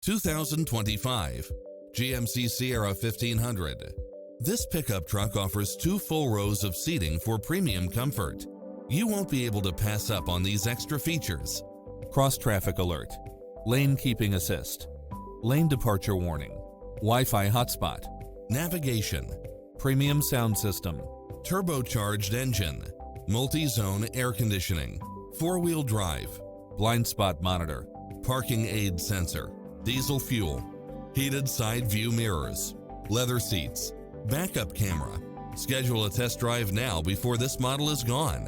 2025 GMC Sierra 1500. This pickup truck offers 2 full rows of seating for premium comfort. You won't be able to pass up on these extra features: cross-traffic alert, lane keeping assist, lane departure warning, Wi-Fi hotspot, navigation, premium sound system, turbocharged engine, multi-zone air conditioning, 4-wheel drive, blind spot monitor, parking aid sensor, diesel fuel, heated side view mirrors, leather seats, backup camera. Schedule a test drive now before this model is gone.